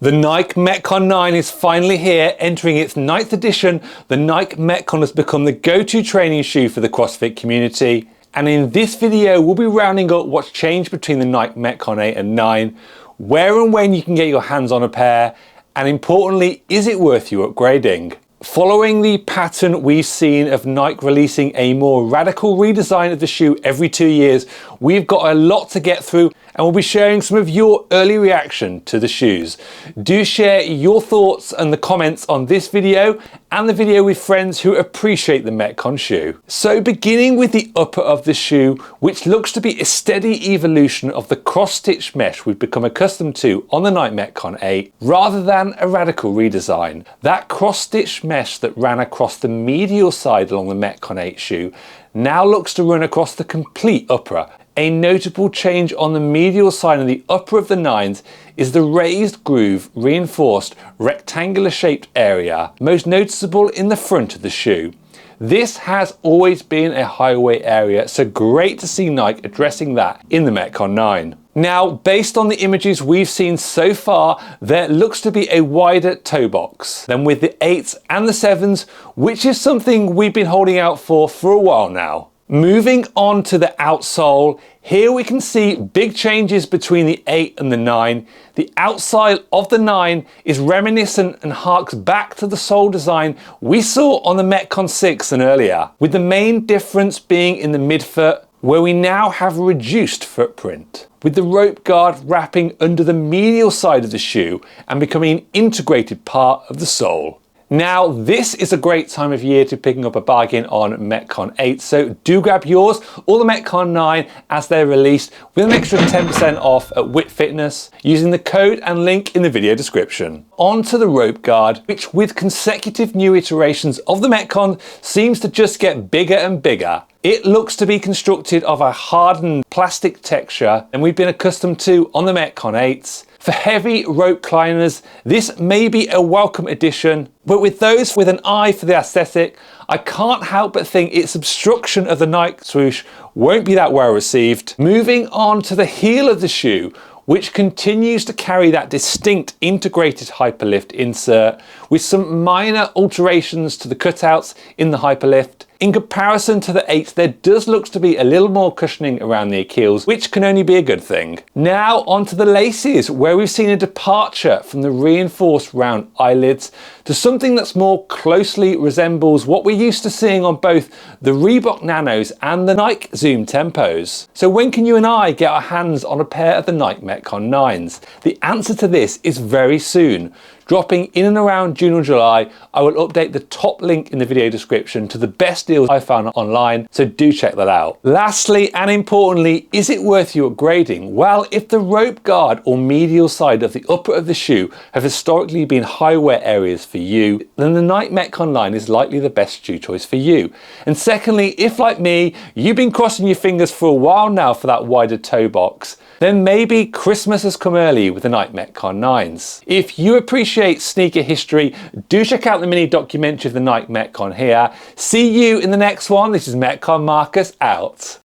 The Nike MetCon 9 is finally here. Entering its 9th edition, the Nike MetCon has become the go-to training shoe for the CrossFit community. And in this video, we'll be rounding up what's changed between the Nike MetCon 8 and 9, where and when you can get your hands on a pair, and importantly, is it worth you upgrading? Following the pattern we've seen of Nike releasing a more radical redesign of the shoe every 2 years, we've got a lot to get through and we'll be sharing some of your early reaction to the shoes. Do share your thoughts and the comments on this video and the video with friends who appreciate the MetCon shoe. So beginning with the upper of the shoe, which looks to be a steady evolution of the cross-stitch mesh we've become accustomed to on the Nike MetCon 8, rather than a radical redesign. That cross-stitch mesh that ran across the medial side along the MetCon 8 shoe now looks to run across the complete upper. A notable change on the medial side of the upper of the 9s is the raised groove reinforced rectangular shaped area, most noticeable in the front of the shoe. This has always been a highway area, so great to see Nike addressing that in the MetCon 9. Now, based on the images we've seen so far, there looks to be a wider toe box than with the 8s and the 7s, which is something we've been holding out for a while now. Moving on to the outsole, here we can see big changes between the 8 and the 9. The outside of the 9 is reminiscent and harks back to the sole design we saw on the MetCon 6 and earlier, with the main difference being in the midfoot, where we now have a reduced footprint, with the rope guard wrapping under the medial side of the shoe and becoming an integrated part of the sole. Now, this is a great time of year to picking up a bargain on MetCon 8, so do grab yours or the MetCon 9 as they're released with an extra 10% off at Wit Fitness using the code and link in the video description. On to the rope guard, which with consecutive new iterations of the MetCon seems to just get bigger and bigger. It looks to be constructed of a hardened plastic texture than we've been accustomed to on the MetCon 8s. For heavy rope climbers, this may be a welcome addition, but with those with an eye for the aesthetic, I can't help but think its obstruction of the Nike swoosh won't be that well received. Moving on to the heel of the shoe, which continues to carry that distinct integrated hyperlift insert with some minor alterations to the cutouts in the hyperlift. In comparison to the 8s, there does look to be a little more cushioning around the Achilles, which can only be a good thing. Now onto the laces, where we've seen a departure from the reinforced round eyelids to something that's more closely resembles what we're used to seeing on both the Reebok Nanos and the Nike Zoom Tempos. So when can you and I get our hands on a pair of the Nike MetCon 9s? The answer to this is very soon. Dropping in and around June or July, I will update the top link in the video description to the best deals I found online, so do check that out. Lastly and importantly, is it worth you upgrading? Well, if the rope guard or medial side of the upper of the shoe have historically been high wear areas for you, then the Nike MetCon 9 is likely the best shoe choice for you. And secondly, if like me, you've been crossing your fingers for a while now for that wider toe box, then maybe Christmas has come early with the Nike MetCon 9s. If you appreciate sneaker history, do check out the mini documentary of the Nike MetCon here. See you in the next one. This is MetCon Marcus out.